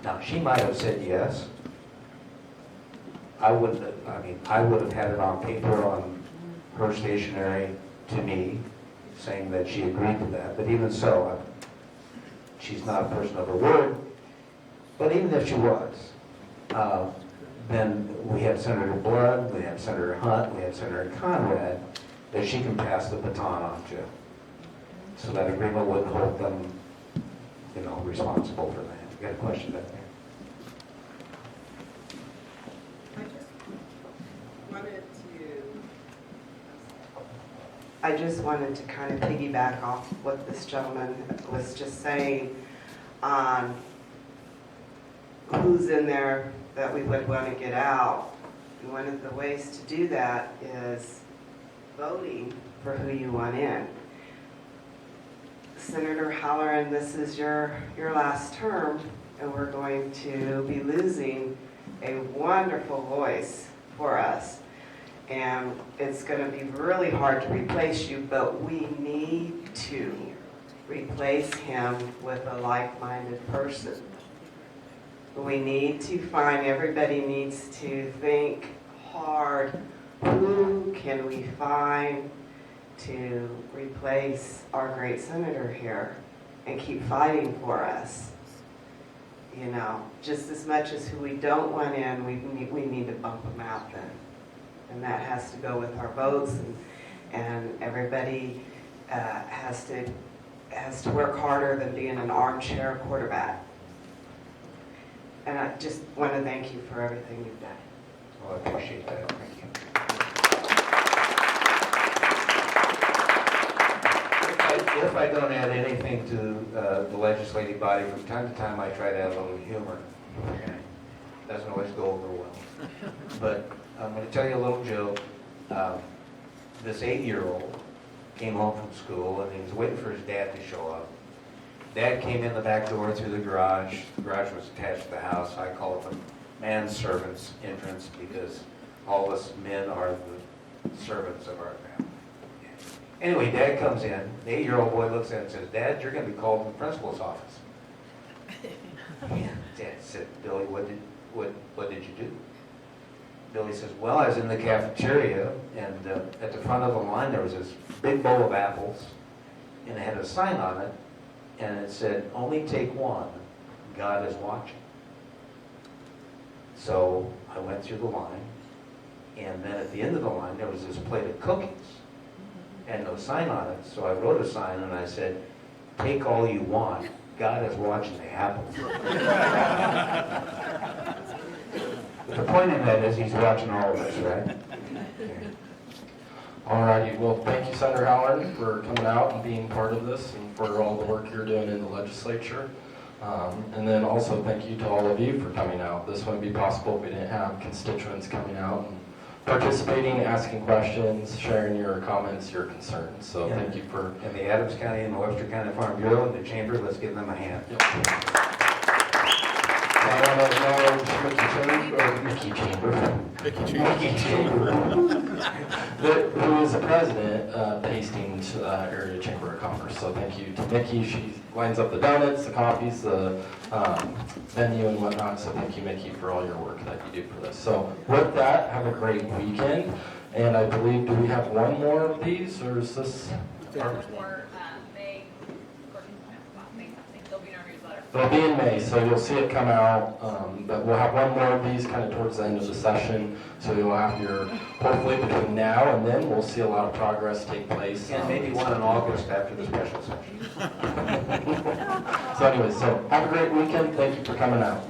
Now, she might have said yes. I would have had it on paper on her stationery to me, saying that she agreed to that. But even so, she's not a person of her word. But even if she was, then we have Senator Blood, we have Senator Hunt, we have Senator Conrad, that she can pass the baton on to. So that agreement wouldn't hold them, responsible for that. You got a question back there? I just wanted to kind of piggyback off what this gentleman was just saying on who's in there that we would want to get out. And one of the ways to do that is voting for who you want in. Senator Halloran, this is your last term, and we're going to be losing a wonderful voice for us. And it's going to be really hard to replace you, but we need to replace him with a like-minded person. We need to find, everybody needs to think hard, who can we find to replace our great senator here and keep fighting for us? Just as much as who we don't want in, we need to bump them out then. And that has to go with our votes, and everybody has to work harder than being an armchair quarterback. And I just want to thank you for everything you've done. Well, I appreciate that. Thank you. If I don't add anything to the legislative body, from time to time I try to add a little humor. Okay? Doesn't always go over well. But I'm going to tell you a little joke. This 8-year-old came home from school and he was waiting for his dad to show up. Dad came in the back door through the garage. The garage was attached to the house. I call it the manservant's entrance because all of us men are the servants of our family. Anyway, Dad comes in. The 8-year-old boy looks at it and says, "Dad, you're going to be called to the principal's office." Dad said, "Billy, what did you do?" Billy says, "Well, I was in the cafeteria, and at the front of the line there was this big bowl of apples, and it had a sign on it, and it said, 'Only take one, God is watching.' So I went through the line, and then at the end of the line there was this plate of cookies, and no sign on it, so I wrote a sign and I said, 'Take all you want, God is watching the apples.'" The point in that is he's watching all of us, right? All righty. Well, thank you, Senator Halloran, for coming out and being part of this and for all the work you're doing in the legislature. And then also thank you to all of you for coming out. This wouldn't be possible if we didn't have constituents coming out and participating, asking questions, sharing your comments, your concerns. So thank you for... And the Adams County and the Webster County Farm Bureau and the Chamber, let's give them a hand. Yep. I want to know Mickey Chamber, who is the president of the Hastings Area Chamber of Commerce. So thank you to Mickey. She lines up the donuts, the coffees, the venue and whatnot. So thank you, Mickey, for all your work that you do for this. So with that, have a great weekend. And I believe, do we have one more of these, or is this? They'll be in May, so you'll see it come out, but we'll have one more of these kind of towards the end of the session, so you'll have your, hopefully between now and then, we'll see a lot of progress take place. And maybe one in August after the special session. So anyways, so have a great weekend, thank you for coming out.